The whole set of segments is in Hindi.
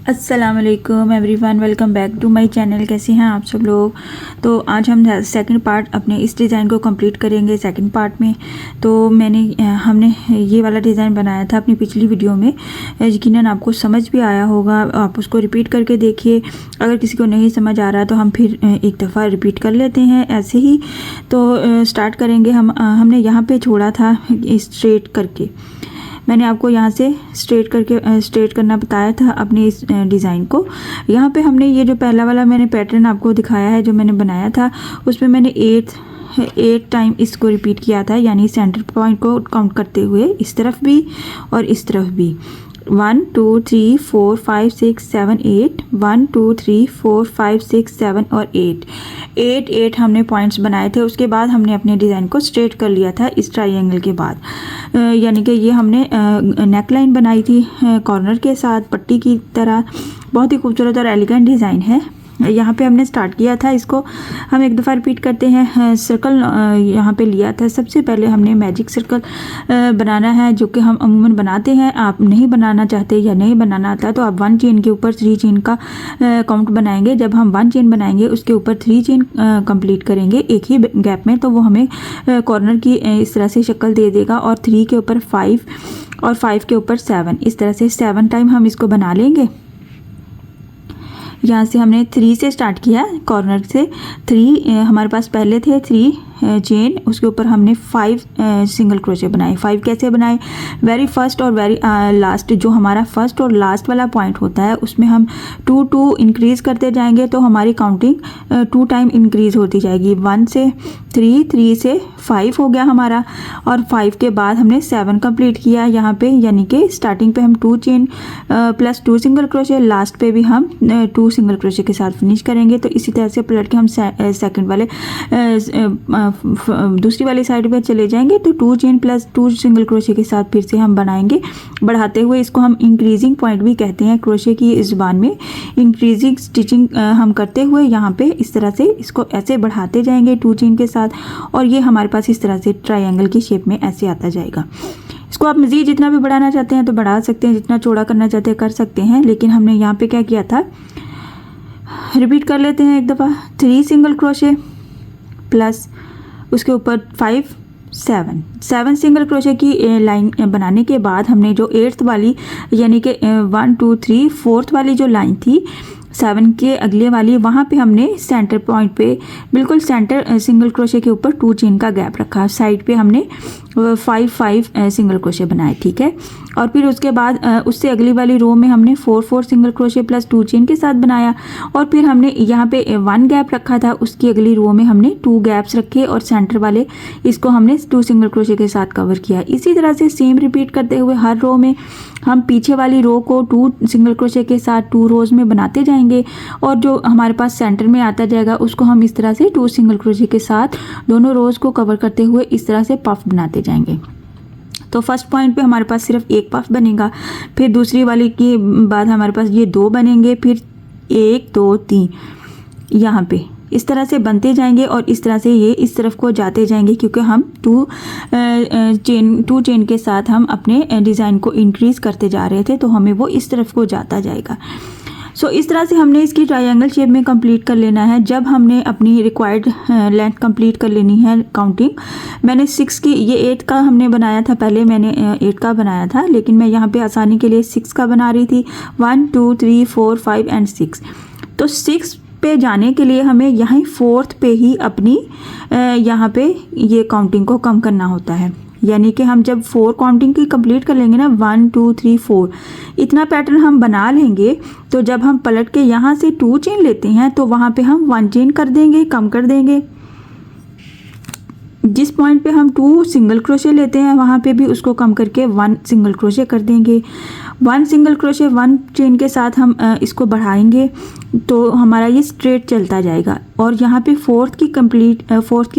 अस्सलाम वालेकुम everyone, welcome back to my channel. कैसे हैं आप सब लोग। तो आज हम सेकंड पार्ट अपने इस डिज़ाइन को कंप्लीट करेंगे। सेकंड पार्ट में तो हमने ये वाला डिज़ाइन बनाया था अपनी पिछली वीडियो में। यकीनन आपको समझ भी आया होगा, आप उसको रिपीट करके देखिए। अगर किसी को नहीं समझ आ रहा तो हम फिर एक दफ़ा रिपीट कर लेते हैं ऐसे ही। तो स्टार्ट करेंगे। हमने यहाँ पर छोड़ा था स्ट्रेट करके। मैंने आपको यहाँ से स्ट्रेट करना बताया था अपने इस डिज़ाइन को। यहाँ पे हमने ये जो पहला वाला मैंने पैटर्न आपको दिखाया है, जो मैंने बनाया था, उसमें मैंने 8 टाइम इसको रिपीट किया था, यानी सेंटर पॉइंट को काउंट करते हुए इस तरफ भी और इस तरफ भी। 1 2 3 4 5 6 7 8 1 2 3 4 5 6 7 और 8 हमने पॉइंट्स बनाए थे। उसके बाद हमने अपने डिज़ाइन को स्ट्रेट कर लिया था इस ट्रायंगल के बाद। यानी कि ये हमने नेक लाइन बनाई थी कॉर्नर के साथ पट्टी की तरह। बहुत ही खूबसूरत और एलिगेंट डिज़ाइन है। यहाँ पे हमने स्टार्ट किया था, इसको हम एक दफ़ा रिपीट करते हैं। सर्कल यहाँ पे लिया था। सबसे पहले हमने मैजिक सर्कल बनाना है, जो कि हम अमूमन बनाते हैं। आप नहीं बनाना चाहते या नहीं बनाना आता तो आप 1 चेन के ऊपर 3 चेन का काउंट बनाएंगे। जब हम 1 चेन बनाएंगे उसके ऊपर 3 चेन कंप्लीट करेंगे एक ही गैप में, तो वो हमें कॉर्नर की इस तरह से शक्ल दे देगा। और 3 के ऊपर 5 और 5 के ऊपर 7, इस तरह से 7 टाइम हम इसको बना लेंगे। यहाँ से हमने 3 से स्टार्ट किया, कॉर्नर से 3 हमारे पास पहले थे 3 चेन, उसके ऊपर हमने 5 सिंगल क्रोशे बनाए। 5 कैसे बनाए? वेरी फर्स्ट और वेरी लास्ट, जो हमारा फर्स्ट और लास्ट वाला पॉइंट होता है, उसमें हम 2 इंक्रीज़ करते जाएंगे, तो हमारी काउंटिंग 2 टाइम इंक्रीज़ होती जाएगी। 1 से 3, 3 से 5 हो गया हमारा, और 5 के बाद हमने 7 कंप्लीट किया यहाँ पे। यानी कि स्टार्टिंग पे हम 2 chain plus 2 single crochet, last पे भी हम 2 सिंगल क्रोशे के साथ फिनिश करेंगे। तो इसी तरह से पलट के हम सेकंड वाले दूसरी वाली साइड पे चले जाएंगे, तो 2 चेन प्लस 2 सिंगल क्रोशे के साथ फिर से हम बनाएंगे बढ़ाते हुए। इसको हम इंक्रीजिंग पॉइंट भी कहते हैं क्रोशे की ज़ुबान में। इंक्रीजिंग स्टिचिंग हम करते हुए यहाँ पे इस तरह से इसको ऐसे बढ़ाते जाएंगे 2 चेन के साथ, और ये हमारे पास इस तरह से ट्रायंगल की शेप में ऐसे आता जाएगा। इसको आप मज़ीद जितना भी बढ़ाना चाहते हैं तो बढ़ा सकते हैं, जितना चौड़ा करना चाहते हैं कर सकते हैं। लेकिन हमने यहाँ पे क्या किया था, रिपीट कर लेते हैं एक दफ़ा। 3 सिंगल क्रोशे प्लस उसके ऊपर 5 7 सिंगल क्रोशे की लाइन बनाने के बाद हमने जो 8th वाली, यानी कि 1 2 3 4th वाली जो लाइन थी 7 के अगले वाली, वहाँ पे हमने सेंटर पॉइंट पे बिल्कुल सेंटर सिंगल क्रोशे के ऊपर 2 चेन का गैप रखा। साइड पे हमने 5 सिंगल क्रोशे बनाए, ठीक है। और फिर उसके बाद उससे अगली वाली रो में हमने 4 सिंगल क्रोशे प्लस 2 चेन के साथ बनाया। और फिर हमने यहाँ पे 1 गैप रखा था, उसकी अगली रो में हमने 2 गैप्स रखे, और सेंटर वाले इसको हमने 2 सिंगल क्रोशे के साथ कवर किया। इसी तरह से सेम रिपीट करते हुए हर रो में हम पीछे वाली रो को 2 सिंगल क्रोशे के साथ 2 रोज में बनाते जाएंगे, और जो हमारे पास सेंटर में आता जाएगा उसको हम इस तरह से 2 सिंगल क्रोशे के साथ दोनों रोज को कवर करते हुए इस तरह से पफ बनाते जाएंगे। तो फर्स्ट पॉइंट पे हमारे पास सिर्फ 1 पफ बनेगा, फिर दूसरी वाली के बाद हमारे पास ये 2 बनेंगे, फिर 1 2 3 यहाँ पे इस तरह से बनते जाएंगे, और इस तरह से ये इस तरफ को जाते जाएंगे, क्योंकि हम 2 चेन के साथ हम अपने डिज़ाइन को इंक्रीज़ करते जा रहे थे, तो हमें वो इस तरफ को जाता जाएगा। सो इस तरह से हमने इसकी ट्रायंगल शेप में कंप्लीट कर लेना है। जब हमने अपनी रिक्वायर्ड लेंथ कंप्लीट कर लेनी है काउंटिंग, मैंने 6 की, ये 8 का हमने बनाया था, पहले मैंने 8 का बनाया था, लेकिन मैं यहाँ पे आसानी के लिए 6 का बना रही थी। 1 2 3 4 5 एंड 6। तो 6 पे जाने के लिए हमें यहाँ 4th पे ही अपनी यहाँ पे ये काउंटिंग को कम करना होता है। यानी कि हम जब 4 काउंटिंग की कंप्लीट कर लेंगे ना, 1 2 3 4 इतना पैटर्न हम बना लेंगे, तो जब हम पलट के यहाँ से 2 चेन लेते हैं तो वहाँ पे हम 1 चेन कर देंगे, कम कर देंगे। जिस पॉइंट पे हम 2 सिंगल क्रोशे लेते हैं वहाँ पे भी उसको कम करके 1 सिंगल क्रोशे कर देंगे। 1 सिंगल क्रोशे 1 चेन के साथ हम इसको बढ़ाएंगे, तो हमारा ये स्ट्रेट चलता जाएगा। और यहाँ पे 4th की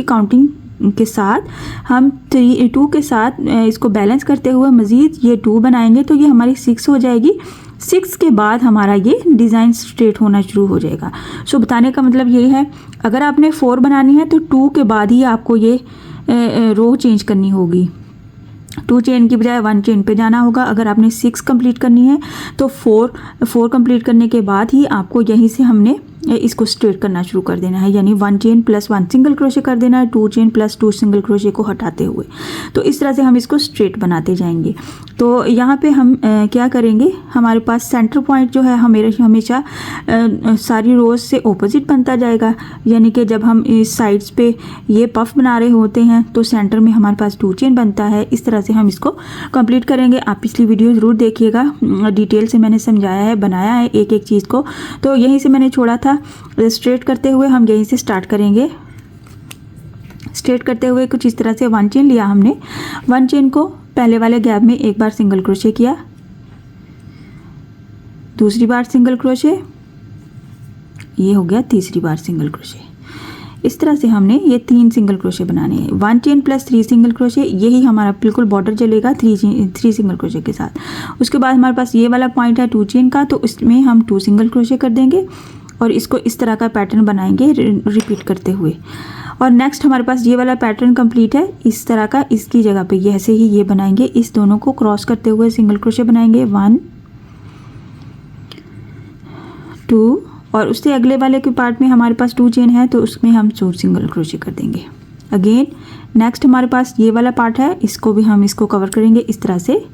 काउंटिंग के साथ हम 2 के साथ इसको बैलेंस करते हुए मज़ीद ये 2 बनाएंगे, तो ये हमारी 6 हो जाएगी। 6 के बाद हमारा ये डिज़ाइन स्ट्रेट होना शुरू हो जाएगा। सो बताने का मतलब ये है, अगर आपने 4 बनानी है तो 2 के बाद ही आपको ये रो चेंज करनी होगी। 2 चेन की बजाय 1 चेन पे जाना होगा। अगर आपने 6 कंप्लीट करनी है तो 4 कंप्लीट करने के बाद ही आपको यहीं से हमने इसको स्ट्रेट करना शुरू कर देना है, यानी 1 चेन प्लस 1 सिंगल क्रोशे कर देना है, 2 चेन प्लस 2 सिंगल क्रोशे को हटाते हुए। तो इस तरह से हम इसको स्ट्रेट बनाते जाएंगे। तो यहाँ पे हम क्या करेंगे, हमारे पास सेंटर पॉइंट जो है हमेशा सारी रोज से ऑपोजिट बनता जाएगा, यानी कि जब हम इस साइड्स पे ये पफ बना रहे होते हैं तो सेंटर में हमारे पास 2 चेन बनता है। इस तरह से हम इसको कंप्लीट करेंगे। आप पिछली वीडियो ज़रूर देखिएगा, डिटेल से मैंने समझाया है, बनाया है एक एक चीज़ को। तो यहीं से मैंने छोड़ा था, स्ट्रेट करते हुए हम यहीं से स्टार्ट करेंगे। स्ट्रेट करते हुए कुछ इस तरह से 1 चेन लिया हमने। 1 चेन को पहले वाले गैप में एक बार सिंगल क्रोशे किया, दूसरी बार सिंगल क्रोशे, ये हो गया तीसरी बार सिंगल क्रोशे। इस तरह से हमने ये 3 सिंगल क्रोशे बनाने हैं। 1 चेन प्लस 3 सिंगल क्रोशे, यही हमारा बिल्कुल बॉर्डर चलेगा 3 सिंगल क्रोशे के साथ। उसके बाद हमारे पास ये वाला पॉइंट है 2 चेन का, तो इसमें हम 2 सिंगल क्रोशे कर देंगे और इसको इस तरह का पैटर्न बनाएंगे रिपीट करते हुए। और नेक्स्ट हमारे पास ये वाला पैटर्न कंप्लीट है इस तरह का, इसकी जगह पे ऐसे ही ये बनाएंगे, इस दोनों को क्रॉस करते हुए सिंगल क्रोशे बनाएंगे 1 2, और उससे अगले वाले के पार्ट में हमारे पास 2 चेन है तो उसमें हम 2 सिंगल क्रोशे कर देंगे। अगेन नेक्स्ट हमारे पास ये वाला पार्ट है, इसको भी हम इसको कवर करेंगे इस तरह से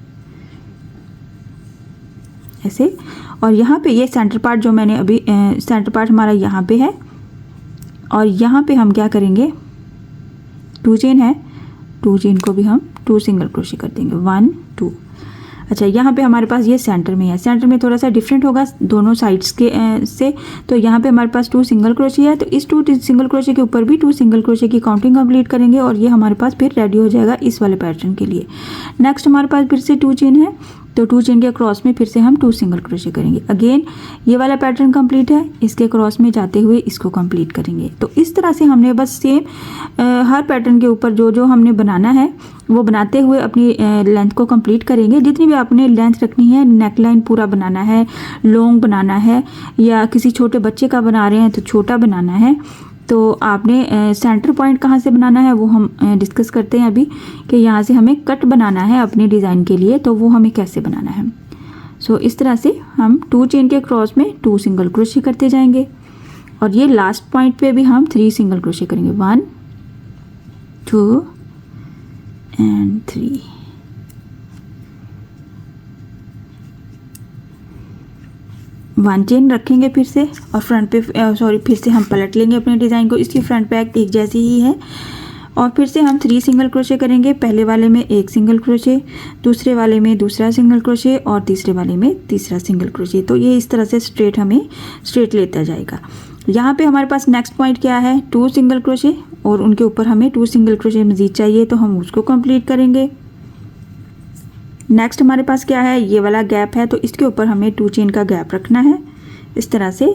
ऐसे। और यहाँ पे ये सेंटर पार्ट जो मैंने अभी सेंटर पार्ट हमारा यहाँ पे है, और यहाँ पे हम क्या करेंगे, 2 चेन है, 2 चेन को भी हम 2 सिंगल क्रोशे कर देंगे 1 2। अच्छा, यहाँ पे हमारे पास ये सेंटर में है, सेंटर में थोड़ा सा डिफरेंट होगा दोनों साइड्स के से। तो यहाँ पे हमारे पास 2 सिंगल क्रोशे है, तो इस 2 सिंगल क्रोशे के ऊपर भी 2 सिंगल क्रोशे की काउंटिंग कंप्लीट करेंगे और ये हमारे पास फिर रेडी हो जाएगा इस वाले पैटर्न के लिए। नेक्स्ट हमारे पास फिर से 2 चेन है, तो 2 चेन के क्रॉस में फिर से हम 2 सिंगल क्रोशे करेंगे। अगेन ये वाला पैटर्न कंप्लीट है, इसके क्रॉस में जाते हुए इसको कंप्लीट करेंगे। तो इस तरह से हमने बस सेम हर पैटर्न के ऊपर जो जो हमने बनाना है वो बनाते हुए अपनी लेंथ को कंप्लीट करेंगे। जितनी भी आपने लेंथ रखनी है, नेक लाइन पूरा बनाना है, लॉन्ग बनाना है, या किसी छोटे बच्चे का बना रहे हैं तो छोटा बनाना है, तो आपने सेंटर पॉइंट कहाँ से बनाना है वो हम डिस्कस करते हैं अभी, कि यहाँ से हमें कट बनाना है अपने डिज़ाइन के लिए, तो वो हमें कैसे बनाना है। सो इस तरह से हम 2 चेन के क्रॉस में 2 सिंगल क्रोशे करते जाएंगे और ये लास्ट पॉइंट पे भी हम 3 सिंगल क्रोशे करेंगे 1 2 एंड 3। वन चेन रखेंगे फिर से, और फ्रंट पे फिर से हम पलट लेंगे अपने डिज़ाइन को। इसकी फ्रंट बैक एक जैसी ही है, और फिर से हम 3 सिंगल क्रोशे करेंगे। पहले वाले में 1 सिंगल क्रोशे, दूसरे वाले में दूसरा सिंगल क्रोशे, और तीसरे वाले में तीसरा सिंगल क्रोशे। तो ये इस तरह से स्ट्रेट लेता जाएगा। यहाँ पे हमारे पास नेक्स्ट पॉइंट क्या है, 2 सिंगल क्रोशे, और उनके ऊपर हमें 2 सिंगल क्रोशे मज़ीद चाहिए, तो हम उसको कंप्लीट करेंगे। नेक्स्ट हमारे पास क्या है, ये वाला गैप है, तो इसके ऊपर हमें 2 चेन का गैप रखना है इस तरह से।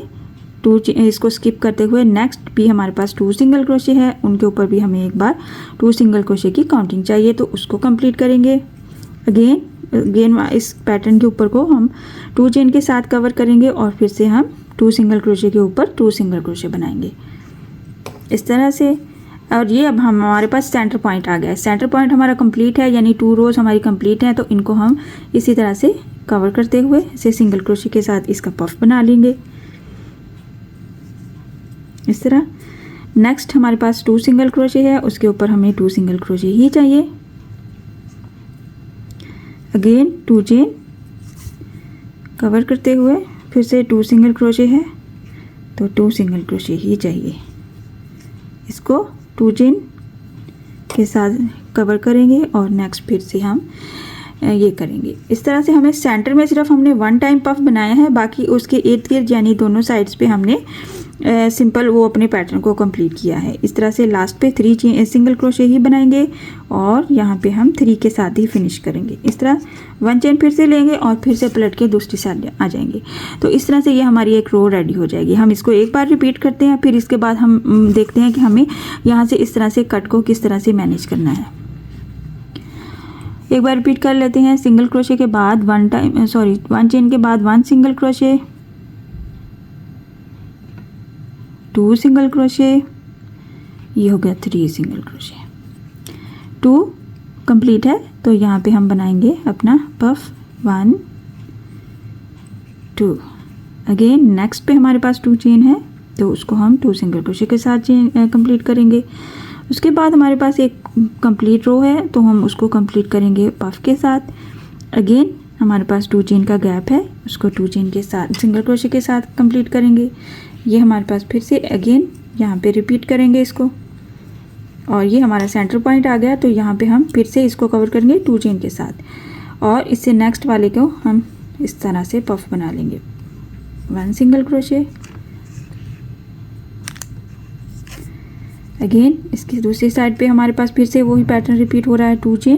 इसको स्किप करते हुए नेक्स्ट भी हमारे पास 2 सिंगल क्रोशे है, उनके ऊपर भी हमें एक बार 2 सिंगल क्रोशे की काउंटिंग चाहिए, तो उसको कंप्लीट करेंगे। अगेन इस पैटर्न के ऊपर को हम 2 चेन के साथ कवर करेंगे, और फिर से हम 2 सिंगल क्रोशे के ऊपर 2 सिंगल क्रोशे बनाएंगे इस तरह से। और ये अब हमारे पास सेंटर पॉइंट आ गया है। सेंटर पॉइंट हमारा कंप्लीट है, यानी 2 रोज हमारी कंप्लीट हैं, तो इनको हम इसी तरह से कवर करते हुए इसे सिंगल क्रोशे के साथ इसका पफ बना लेंगे इस तरह। नेक्स्ट हमारे पास 2 सिंगल क्रोशे है, उसके ऊपर हमें 2 सिंगल क्रोशे ही चाहिए। अगेन 2 चेन कवर करते हुए फिर से 2 सिंगल क्रोशे है, तो 2 सिंगल क्रोशे ही चाहिए। इसको 2 चेन के साथ कवर करेंगे, और नेक्स्ट फिर से हम ये करेंगे इस तरह से। हमें सेंटर में सिर्फ हमने 1 टाइम पफ बनाया है, बाकी उसके इर्द गिर्द यानी दोनों साइड्स पे हमने सिंपल वो अपने पैटर्न को कंप्लीट किया है। इस तरह से लास्ट पे 3 सिंगल क्रोशे ही बनाएंगे, और यहाँ पे हम 3 के साथ ही फिनिश करेंगे। इस तरह 1 चेन फिर से लेंगे और फिर से पलट के दूसरी साइड आ जाएंगे। तो इस तरह से ये हमारी एक रो रेडी हो जाएगी। हम इसको एक बार रिपीट करते हैं, फिर इसके बाद हम देखते हैं कि हमें यहाँ से इस तरह से कट को किस तरह से मैनेज करना है। एक बार रिपीट कर लेते हैं। सिंगल क्रोशे के बाद 1 चेन के बाद 1 सिंगल क्रोशे, 2 सिंगल क्रोशे, ये हो गया 3 सिंगल क्रोशे। 2 कंप्लीट है, तो यहाँ पे हम बनाएंगे अपना पफ 1 2। अगेन नेक्स्ट पे हमारे पास 2 चेन है तो उसको हम 2 सिंगल क्रोशे के साथ चेन कंप्लीट करेंगे। उसके बाद हमारे पास एक कंप्लीट रो है तो हम उसको कंप्लीट करेंगे पफ के साथ। अगेन हमारे पास 2 चेन का गैप है, उसको 2 चेन के साथ सिंगल क्रोशे के साथ कंप्लीट करेंगे। ये हमारे पास फिर से अगेन यहाँ पे रिपीट करेंगे इसको, और ये हमारा सेंटर पॉइंट आ गया तो यहाँ पे हम फिर से इसको कवर करेंगे 2 चेन के साथ, और इससे नेक्स्ट वाले को हम इस तरह से पफ बना लेंगे। 1 सिंगल क्रोशे। अगेन इसकी दूसरी साइड पे हमारे पास फिर से वही पैटर्न रिपीट हो रहा है, 2 चेन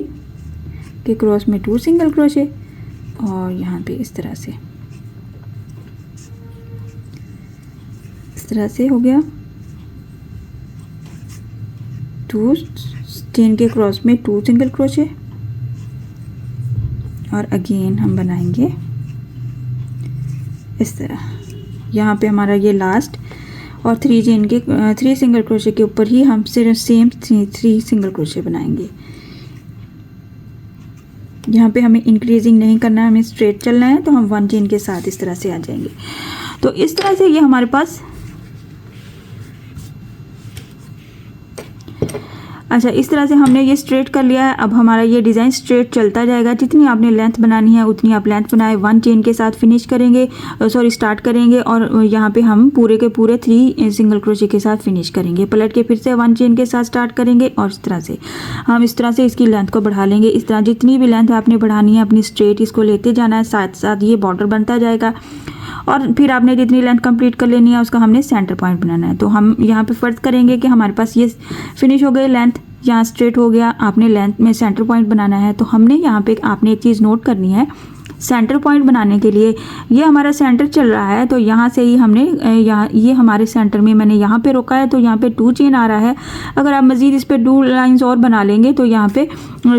के क्रॉस में 2 सिंगल क्रोशे, और यहाँ पे इस तरह से हो गया। 2 चेन के क्रॉस में 2 सिंगल क्रोशे, और अगेन हम बनाएंगे इस तरह। यहाँ पे हमारा ये लास्ट और 3 चेन के 3 सिंगल क्रोशे के ऊपर ही हम सिर्फ सेम 3 सिंगल क्रोशे बनाएंगे। यहाँ पे हमें इंक्रीजिंग नहीं करना है, हमें स्ट्रेट चलना है, तो हम 1 चेन के साथ इस तरह से आ जाएंगे। तो इस तरह से ये हमारे पास, अच्छा इस तरह से हमने ये स्ट्रेट कर लिया है। अब हमारा ये डिज़ाइन स्ट्रेट चलता जाएगा, जितनी आपने लेंथ बनानी है उतनी आप लेंथ बनाए। 1 चेन के साथ फिनिश करेंगे, स्टार्ट करेंगे, और यहाँ पे हम पूरे के पूरे 3 सिंगल क्रोशे के साथ फिनिश करेंगे। पलट के फिर से 1 चेन के साथ स्टार्ट करेंगे, और इस तरह से हम इस तरह से इसकी लेंथ को बढ़ा लेंगे। इस तरह जितनी भी लेंथ आपने बढ़ानी है अपनी स्ट्रेट इसको लेते जाना है, साथ साथ ये बॉर्डर बनता जाएगा, और फिर आपने जितनी लेंथ कंप्लीट कर लेनी है उसका हमने सेंटर पॉइंट बनाना है। तो हम यहाँ पे फर्ज करेंगे कि हमारे पास ये फिनिश हो गई, लेंथ यहाँ स्ट्रेट हो गया, आपने लेंथ में सेंटर पॉइंट बनाना है। तो हमने यहाँ पे आपने एक चीज़ नोट करनी है, सेंटर पॉइंट बनाने के लिए ये हमारा सेंटर चल रहा है, तो यहाँ से ही हमने यहाँ ये हमारे सेंटर में मैंने यहाँ पे रोका है, तो यहाँ पे 2 चेन आ रहा है। अगर आप मज़ीद इस पर 2 लाइंस और बना लेंगे तो यहाँ पे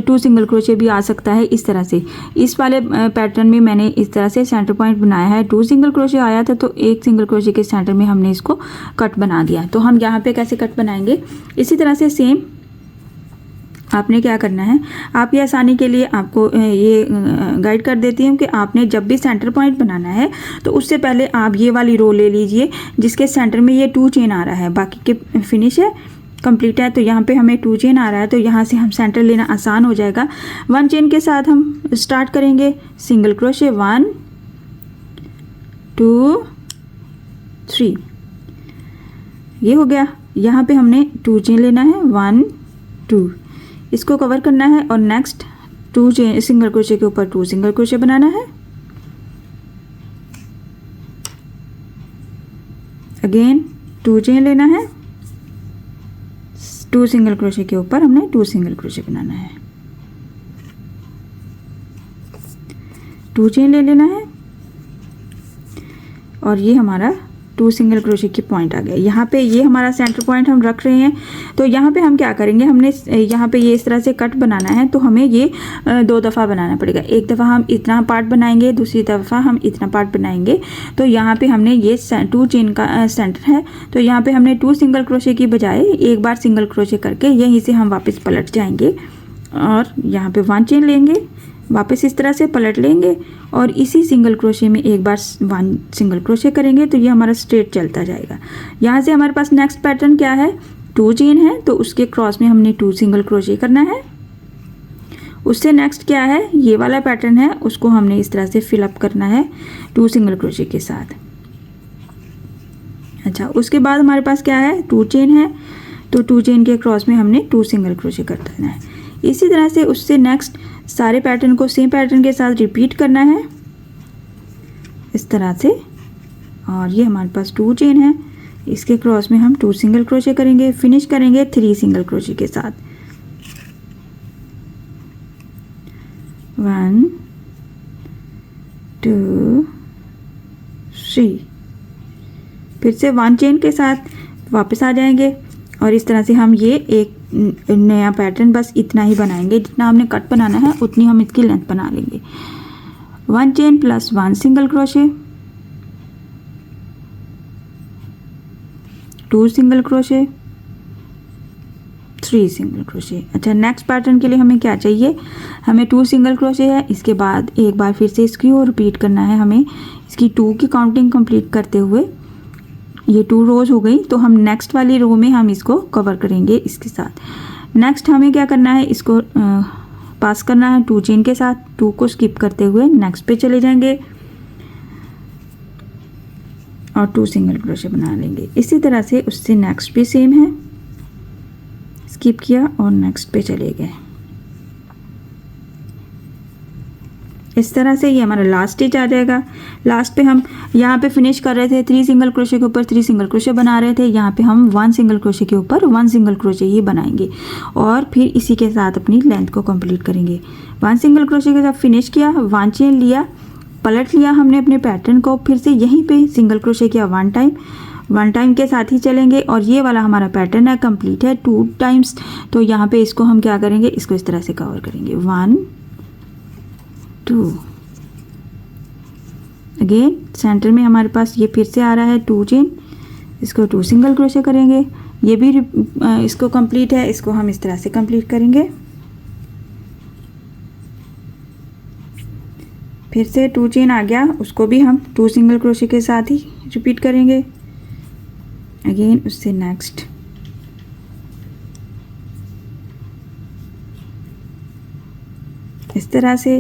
2 सिंगल क्रोशे भी आ सकता है। इस तरह से इस वाले पैटर्न में मैंने इस तरह से सेंटर पॉइंट बनाया है, 2 सिंगल क्रोशे आया था तो 1 सिंगल क्रोशे के सेंटर में हमने इसको कट बना दिया। तो हम यहाँ पे कैसे कट बनाएंगे, इसी तरह से सेम आपने क्या करना है, आप ये आसानी के लिए आपको ये गाइड कर देती हूँ कि आपने जब भी सेंटर पॉइंट बनाना है तो उससे पहले आप ये वाली रो ले लीजिए जिसके सेंटर में ये 2 चेन आ रहा है, बाकी के फिनिश है कंप्लीट है। तो यहाँ पे हमें 2 चेन आ रहा है, तो यहाँ से हम सेंटर लेना आसान हो जाएगा। 1 चेन के साथ हम स्टार्ट करेंगे, सिंगल क्रोशे 1 2 3, ये हो गया। यहाँ पे हमने 2 चेन लेना है, 1 2, इसको कवर करना है, और नेक्स्ट 2 चेन सिंगल क्रोशे के ऊपर 2 सिंगल क्रोशे बनाना है। अगेन 2 चेन लेना है, 2 सिंगल क्रोशे के ऊपर हमने 2 सिंगल क्रोशे बनाना है। 2 चेन ले लेना है, और ये हमारा 2 सिंगल क्रोशे की पॉइंट आ गया। यहाँ पे ये हमारा सेंटर पॉइंट हम रख रहे हैं। तो यहाँ पे हम क्या करेंगे, हमने यहाँ पे ये इस तरह से कट बनाना है, तो हमें ये 2 दफ़ा बनाना पड़ेगा। एक दफ़ा हम इतना पार्ट बनाएंगे, दूसरी दफ़ा हम इतना पार्ट बनाएंगे। तो यहाँ पे हमने ये 2 चेन का सेंटर है, तो यहाँ पे हमने 2 सिंगल क्रोशे की बजाय एक बार सिंगल क्रोशे करके यहीं से हम वापस पलट जाएंगे, और यहाँ पे 1 चेन लेंगे, वापस इस तरह से पलट लेंगे, और इसी सिंगल क्रोशे में एक बार 1 सिंगल क्रोशे करेंगे, तो ये हमारा स्ट्रेट चलता जाएगा। यहाँ से हमारे पास नेक्स्ट पैटर्न क्या है, 2 चेन है, तो उसके क्रॉस में हमने 2 सिंगल क्रोशे करना है। उससे नेक्स्ट क्या है, ये वाला पैटर्न है, उसको हमने इस तरह से फिलअप करना है 2 सिंगल क्रोशे के साथ। अच्छा, उसके बाद हमारे पास क्या है, 2 चेन है, तो 2 चेन के क्रॉस में हमने 2 सिंगल क्रोशे कर देना है। इसी तरह से उससे नेक्स्ट सारे पैटर्न को सेम पैटर्न के साथ रिपीट करना है इस तरह से। और ये हमारे पास 2 चेन है, इसके क्रॉस में हम 2 सिंगल क्रोशे करेंगे, फिनिश करेंगे 3 सिंगल क्रोशे के साथ। 1 2 3, फिर से 1 चेन के साथ वापस आ जाएंगे, और इस तरह से हम ये एक नया पैटर्न बस इतना ही बनाएंगे, जितना हमने कट बनाना है उतनी हम इसकी लेंथ बना लेंगे। 1 chain plus 1 single crochet, 2 single crochet, 3 single crochet. अच्छा, नेक्स्ट पैटर्न के लिए हमें क्या चाहिए, हमें 2 सिंगल क्रोशे है। इसके बाद एक बार फिर से इसकी और रिपीट करना है हमें। इसकी 2 की काउंटिंग कंप्लीट करते हुए ये 2 रोज हो गई, तो हम नेक्स्ट वाली रो में हम इसको कवर करेंगे इसके साथ। नेक्स्ट हमें क्या करना है, इसको पास करना है 2 चेन के साथ। 2 को स्किप करते हुए नेक्स्ट पे चले जाएंगे और 2 सिंगल क्रोशे बना लेंगे। इसी तरह से उससे नेक्स्ट भी सेम है, स्किप किया और नेक्स्ट पे चले गए। इस तरह से ये हमारा लास्ट स्टिच आ जाएगा। लास्ट पे हम यहाँ पे फिनिश कर रहे थे 3 सिंगल क्रोशे के ऊपर 3 सिंगल क्रोशे बना रहे थे, यहाँ पे हम 1 सिंगल क्रोशे के ऊपर 1 सिंगल क्रोशे ही बनाएंगे और फिर इसी के साथ अपनी लेंथ को कंप्लीट करेंगे। 1 सिंगल क्रोशे के साथ फिनिश किया, 1 चेन लिया, पलट लिया हमने अपने पैटर्न को, फिर से यहीं पे सिंगल क्रोशे किया 1 टाइम के साथ ही चलेंगे और ये वाला हमारा पैटर्न है कंप्लीट है 2 टाइम्स। तो यहाँ पे इसको हम क्या करेंगे, इसको इस तरह से कवर करेंगे 1 2। अगेन सेंटर में हमारे पास ये फिर से आ रहा है 2 चेन, इसको 2 सिंगल क्रोशे करेंगे। ये भी इसको कंप्लीट है, इसको हम इस तरह से कंप्लीट करेंगे। फिर से 2 चेन आ गया, उसको भी हम 2 सिंगल क्रोशे के साथ ही रिपीट करेंगे। अगेन उससे नेक्स्ट इस तरह से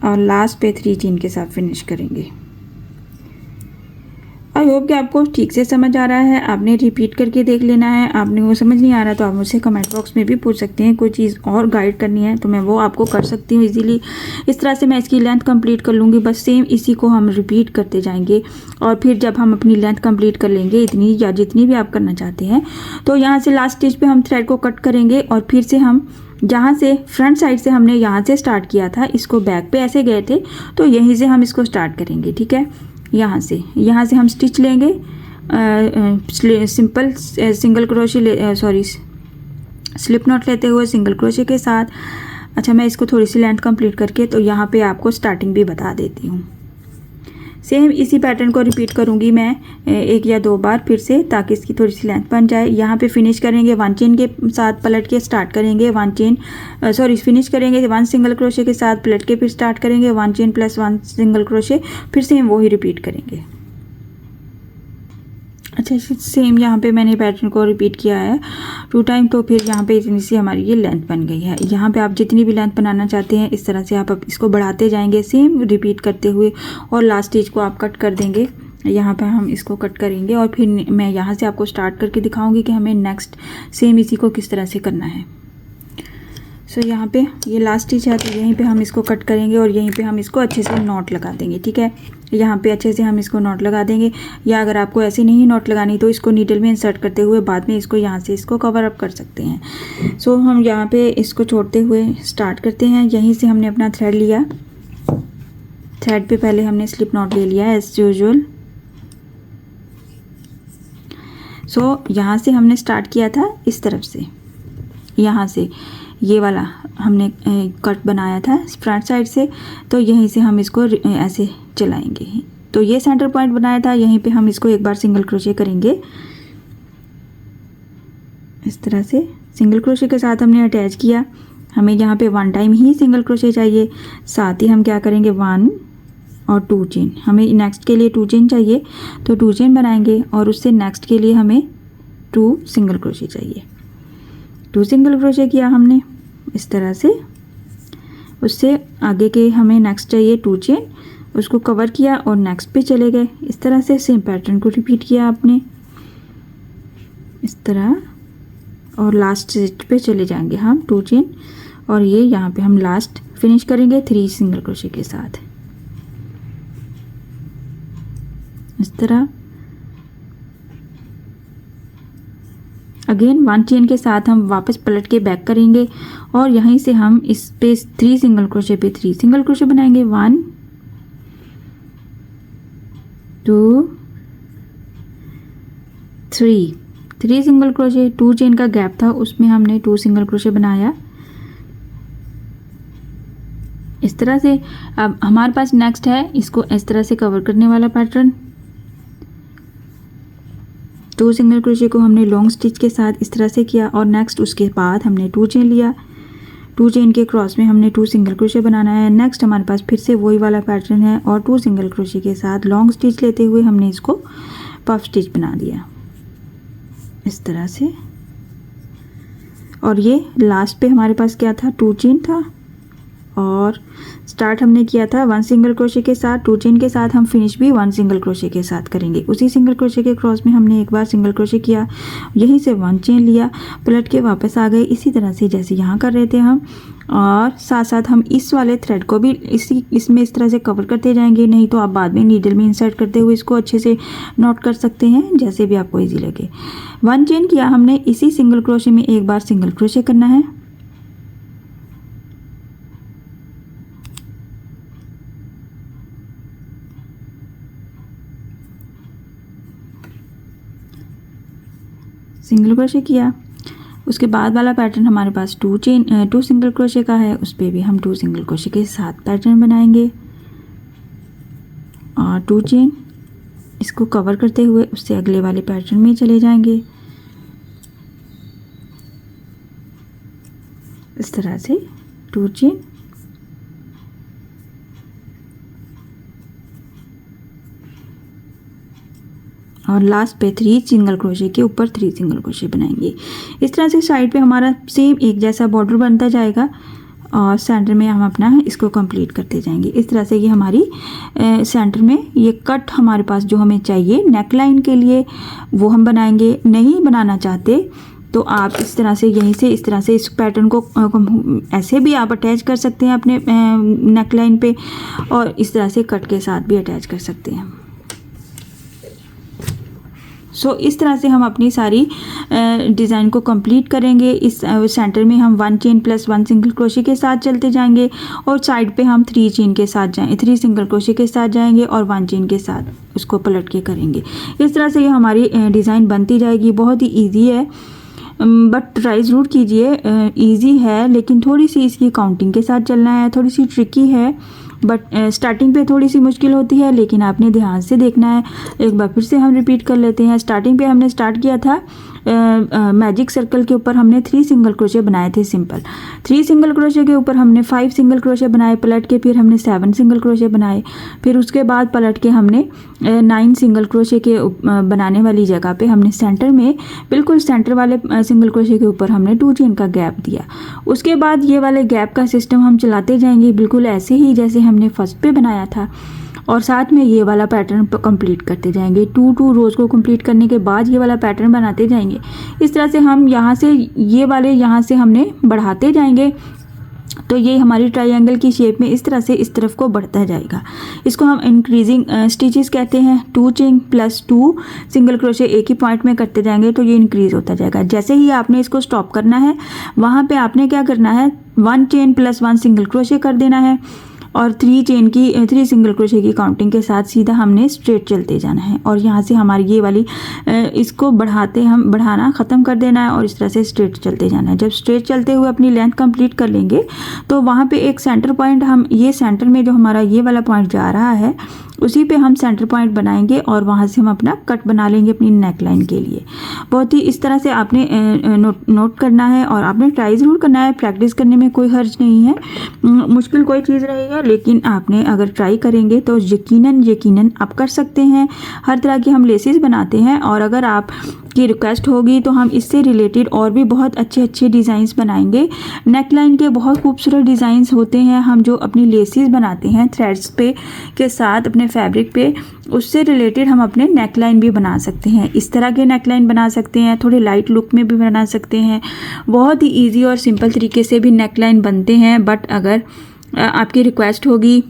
और लास्ट पे 3 चेन के साथ फिनिश करेंगे। आई होप कि आपको ठीक से समझ आ रहा है। आपने रिपीट करके देख लेना है। आपने वो समझ नहीं आ रहा तो आप मुझसे कमेंट बॉक्स में भी पूछ सकते हैं। कोई चीज़ और गाइड करनी है तो मैं वो आपको कर सकती हूँ इजीली। इस तरह से मैं इसकी लेंथ कंप्लीट कर लूँगी। बस सेम इसी को हम रिपीट करते जाएंगे और फिर जब हम अपनी लेंथ कंप्लीट कर लेंगे इतनी या जितनी भी आप करना चाहते हैं, तो यहाँ से लास्ट स्टिच पे हम थ्रेड को कट करेंगे और फिर से हम जहाँ से फ्रंट साइड से हमने यहाँ से स्टार्ट किया था, इसको बैक पे ऐसे गए थे, तो यहीं से हम इसको स्टार्ट करेंगे। ठीक है, यहाँ से हम स्टिच लेंगे simple single crochet slip not लेते हुए सिंगल क्रोशे के साथ। अच्छा, मैं इसको थोड़ी सी लेंथ कंप्लीट करके तो यहाँ पे आपको स्टार्टिंग भी बता देती हूँ। सेम इसी पैटर्न को रिपीट करूँगी मैं 1 या 2 बार फिर से, ताकि इसकी थोड़ी सी लेंथ बन जाए। यहाँ पे फिनिश करेंगे 1 चेन के साथ, पलट के स्टार्ट करेंगे 1 चेन फिनिश करेंगे 1 सिंगल क्रोशे के साथ, पलट के फिर स्टार्ट करेंगे 1 चेन प्लस 1 सिंगल क्रोशे, फिर सेम वही रिपीट करेंगे। अच्छा, सेम यहाँ पे मैंने पैटर्न को रिपीट किया है 2 टाइम, तो फिर यहाँ पे इतनी सी हमारी ये लेंथ बन गई है। यहाँ पे आप जितनी भी लेंथ बनाना चाहते हैं इस तरह से आप इसको बढ़ाते जाएंगे सेम रिपीट करते हुए और लास्ट स्टिच को आप कट कर देंगे। यहाँ पे हम इसको कट करेंगे और फिर मैं यहाँ से आपको स्टार्ट करके दिखाऊंगी कि हमें नेक्स्ट सेम इसी को किस तरह से करना है। सो यहाँ पे ये लास्ट स्टिच है, तो यहीं पे हम इसको कट करेंगे और यहीं पे हम इसको अच्छे से नॉट लगा देंगे। ठीक है, यहाँ पे अच्छे से हम इसको नॉट लगा देंगे, या अगर आपको ऐसे नहीं नॉट लगानी तो इसको नीडल में इंसर्ट करते हुए बाद में इसको यहाँ से इसको कवर अप कर सकते हैं। सो हम यहाँ पे इसको छोड़ते हुए स्टार्ट करते हैं। यहीं से हमने अपना थ्रेड लिया, थ्रेड पे पहले हमने स्लिप नॉट ले लिया एज यूजुअल। सो यहाँ से हमने स्टार्ट किया था इस तरफ से, यहाँ से ये वाला हमने कट बनाया था फ्रंट साइड से, तो यहीं से हम इसको ऐसे चलाएंगे। तो ये सेंटर पॉइंट बनाया था, यहीं पे हम इसको एक बार सिंगल क्रोशे करेंगे इस तरह से। सिंगल क्रोशे के साथ हमने अटैच किया। हमें यहाँ पे 1 टाइम ही सिंगल क्रोशे चाहिए, साथ ही हम क्या करेंगे 1 और 2 चेन। हमें नेक्स्ट के लिए 2 चेन चाहिए तो 2 चेन बनाएंगे और उससे नेक्स्ट के लिए हमें 2 सिंगल क्रोशे चाहिए। 2 सिंगल क्रोशे किया हमने इस तरह से, उससे आगे के हमें नेक्स्ट चाहिए 2 चेन, उसको कवर किया और नेक्स्ट पे चले गए। इस तरह से सेम पैटर्न को रिपीट किया आपने इस तरह, और लास्ट स्टिच पे चले जाएंगे हम 2 चेन और ये यहाँ पे हम लास्ट फिनिश करेंगे 3 सिंगल क्रोशे के साथ इस तरह। अगेन 1 चेन के साथ हम वापस पलट के बैक करेंगे और यहीं से हम इस पे 3 सिंगल क्रोशे पे 3 सिंगल क्रोशे बनाएंगे 1 2 3 सिंगल क्रोशे। 2 चेन का गैप था उसमें हमने 2 सिंगल क्रोशे बनाया इस तरह से। अब हमारे पास नेक्स्ट है इसको इस तरह से कवर करने वाला पैटर्न। 2 सिंगल क्रोशे को हमने लॉन्ग स्टिच के साथ इस तरह से किया और नेक्स्ट उसके बाद हमने 2 चेन लिया। 2 चेन के क्रॉस में हमने 2 सिंगल क्रोशे बनाना है। नेक्स्ट हमारे पास फिर से वही वाला पैटर्न है और 2 सिंगल क्रोशे के साथ लॉन्ग स्टिच लेते हुए हमने इसको पफ स्टिच बना दिया इस तरह से। और ये लास्ट पे हमारे पास क्या था, 2 चेन था और स्टार्ट हमने किया था 1 सिंगल क्रोशे के साथ, 2 चेन के साथ। हम फिनिश भी 1 सिंगल क्रोशे के साथ करेंगे। उसी सिंगल क्रोशे के क्रॉस में हमने एक बार सिंगल क्रोशे किया, यहीं से 1 चेन लिया, पलट के वापस आ गए इसी तरह से जैसे यहाँ कर रहे थे हम। और साथ साथ हम इस वाले थ्रेड को भी इसमें इस तरह से कवर करते जाएंगे, नहीं तो आप बाद में नीडल में इंसर्ट करते हुए इसको अच्छे से नोट कर सकते हैं, जैसे भी आपको ईजी लगे। 1 चेन किया हमने, इसी सिंगल क्रोशे में एक बार सिंगल क्रोशे करना है। सिंगल क्रोशे किया, उसके बाद वाला पैटर्न हमारे पास 2 सिंगल क्रोशे का है, उस पर भी हम 2 सिंगल क्रोशे के साथ पैटर्न बनाएंगे और 2 चेन इसको कवर करते हुए उससे अगले वाले पैटर्न में चले जाएंगे इस तरह से। 2 चेन और लास्ट पे 3 सिंगल क्रोशे के ऊपर 3 सिंगल क्रोशे बनाएंगे। इस तरह से साइड पे हमारा सेम एक जैसा बॉर्डर बनता जाएगा और सेंटर में हम अपना इसको कंप्लीट करते जाएंगे। इस तरह से ये हमारी सेंटर में ये कट हमारे पास जो हमें चाहिए नेक लाइन के लिए वो हम बनाएंगे। नहीं बनाना चाहते तो आप इस तरह से यहीं से इस तरह से इस पैटर्न को ऐसे भी आप अटैच कर सकते हैं अपने नेक लाइन पे और इस तरह से कट के साथ भी अटैच कर सकते हैं। सो इस तरह से हम अपनी सारी डिज़ाइन को कंप्लीट करेंगे। इस सेंटर में हम 1 चेन प्लस 1 सिंगल क्रोशे के साथ चलते जाएंगे और साइड पे हम 3 चेन के साथ 3 सिंगल क्रोशे के साथ जाएंगे और 1 चेन के साथ उसको पलट के करेंगे। इस तरह से ये हमारी डिज़ाइन बनती जाएगी। बहुत ही ईजी है, बट ट्राई ज़रूर कीजिए। ईजी है लेकिन थोड़ी सी इसकी काउंटिंग के साथ चलना है, थोड़ी सी ट्रिकी है, बट स्टार्टिंग पे थोड़ी सी मुश्किल होती है, लेकिन आपने ध्यान से देखना है। एक बार फिर से हम रिपीट कर लेते हैं। स्टार्टिंग पे हमने स्टार्ट किया था मैजिक सर्कल के ऊपर हमने 3 सिंगल क्रोशे बनाए थे सिंपल। 3 सिंगल क्रोशे के ऊपर हमने 5 सिंगल क्रोशे बनाए, पलट के फिर हमने 7 सिंगल क्रोशे बनाए, फिर उसके बाद पलट के हमने 9 सिंगल क्रोशे के बनाने वाली जगह पे हमने सेंटर में बिल्कुल सेंटर वाले सिंगल क्रोशे के ऊपर हमने 2 चेन का गैप दिया। उसके बाद ये वाले गैप का सिस्टम हम चलाते जाएंगे बिल्कुल ऐसे ही जैसे हमने फर्स्ट पे बनाया था और साथ में ये वाला पैटर्न कंप्लीट करते जाएंगे। 2 रोज़ को कंप्लीट करने के बाद ये वाला पैटर्न बनाते जाएंगे। इस तरह से हम यहाँ से ये वाले यहाँ से हमने बढ़ाते जाएंगे तो ये हमारी ट्रायंगल की शेप में इस तरह से इस तरफ को बढ़ता जाएगा। इसको हम इंक्रीजिंग स्टिचेस कहते हैं। 2 चेन प्लस 2 सिंगल क्रोशे एक ही पॉइंट में करते जाएंगे तो ये इंक्रीज होता जाएगा। जैसे ही आपने इसको स्टॉप करना है वहाँ पे आपने क्या करना है, 1 चेन प्लस 1 सिंगल क्रोशे कर देना है और 3 सिंगल क्रोशे की काउंटिंग के साथ सीधा हमने स्ट्रेट चलते जाना है और यहाँ से हमारी ये वाली इसको बढ़ाना ख़त्म कर देना है और इस तरह से स्ट्रेट चलते जाना है। जब स्ट्रेट चलते हुए अपनी लेंथ कंप्लीट कर लेंगे तो वहाँ पे एक सेंटर पॉइंट, हम ये सेंटर में जो हमारा ये वाला पॉइंट जा रहा है उसी पे हम सेंटर पॉइंट बनाएंगे और वहाँ से हम अपना कट बना लेंगे अपनी नेक लाइन के लिए। बहुत ही इस तरह से आपने नोट करना है और आपने ट्राई ज़रूर करना है। प्रैक्टिस करने में कोई हर्ज नहीं है, मुश्किल कोई चीज़ नहीं है, लेकिन आपने अगर ट्राई करेंगे तो यकीनन आप कर सकते हैं। हर तरह की हम लेसेस बनाते हैं और अगर आप की रिक्वेस्ट होगी तो हम इससे रिलेटेड और भी बहुत अच्छे डिज़ाइंस बनाएंगे। नेक लाइन के बहुत खूबसूरत डिज़ाइंस होते हैं, हम जो अपनी लेसेस बनाते हैं थ्रेड्स पे के साथ अपने फैब्रिक पे, उससे रिलेटेड हम अपने नेक लाइन भी बना सकते हैं। इस तरह के नेक लाइन बना सकते हैं, थोड़े लाइट लुक में भी बना सकते हैं। बहुत ही ईजी और सिंपल तरीके से भी नेक लाइन बनते हैं। बट अगर आपकी रिक्वेस्ट होगी,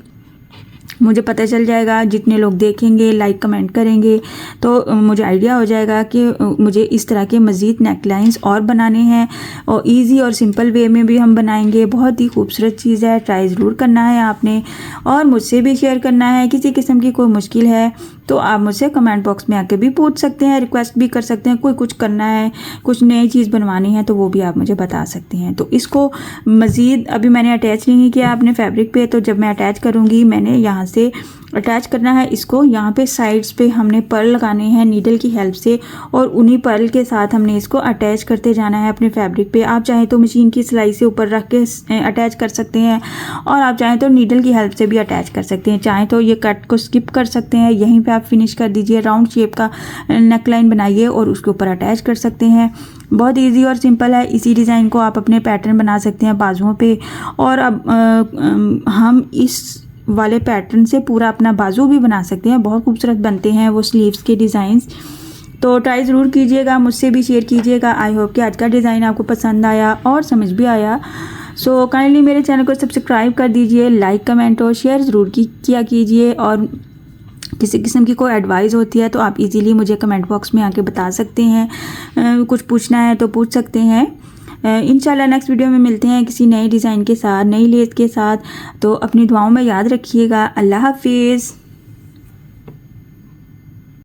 मुझे पता चल जाएगा, जितने लोग देखेंगे लाइक कमेंट करेंगे तो मुझे आइडिया हो जाएगा कि मुझे इस तरह के मज़ीद नेकलाइंस और बनाने हैं और इजी और सिंपल वे में भी हम बनाएंगे। बहुत ही खूबसूरत चीज़ है, ट्राई ज़रूर करना है आपने और मुझसे भी शेयर करना है। किसी किस्म की कोई मुश्किल है तो आप मुझसे कमेंट बॉक्स में आके भी पूछ सकते हैं, रिक्वेस्ट भी कर सकते हैं। कोई कुछ करना है, कुछ नई चीज़ बनवानी है तो वो भी आप मुझे बता सकते हैं। तो इसको मज़ीद अभी मैंने अटैच नहीं किया अपने फैब्रिक पे, तो जब मैं अटैच करूँगी मैंने यहाँ से अटैच करना है इसको। यहाँ पे साइड्स पे हमने पर्ल लगाने हैं नीडल की हेल्प से और उन्हीं पर्ल के साथ हमने इसको अटैच करते जाना है अपने फैब्रिक पे। आप चाहें तो मशीन की सिलाई से ऊपर रख के अटैच कर सकते हैं और आप चाहें तो नीडल की हेल्प से भी अटैच कर सकते हैं। चाहें तो ये कट को स्किप कर सकते हैं, यहीं पे आप फिनिश कर दीजिए। राउंड शेप का नेक लाइन बनाइए और उसके ऊपर अटैच कर सकते हैं। बहुत इजी और सिंपल है। इसी डिज़ाइन को आप अपने पैटर्न बना सकते हैं बाजुओं पे। और अब हम इस वाले पैटर्न से पूरा अपना बाजू भी बना सकते हैं, बहुत खूबसूरत बनते हैं वो स्लीव्स के डिज़ाइंस। तो ट्राई ज़रूर कीजिएगा, मुझसे भी शेयर कीजिएगा। आई होप कि आज का डिज़ाइन आपको पसंद आया और समझ भी आया। सो काइंडली मेरे चैनल को सब्सक्राइब कर दीजिए, लाइक कमेंट और शेयर ज़रूर किया कीजिए। और किसी किस्म की कोई एडवाइस होती है तो आप इजीली मुझे कमेंट बॉक्स में आके बता सकते हैं। कुछ पूछना है तो पूछ सकते हैं। इंशाल्लाह नेक्स्ट वीडियो में मिलते हैं किसी नए डिज़ाइन के साथ, नई लेस के साथ। तो अपनी दुआओं में याद रखिएगा। अल्लाह हाफिज़।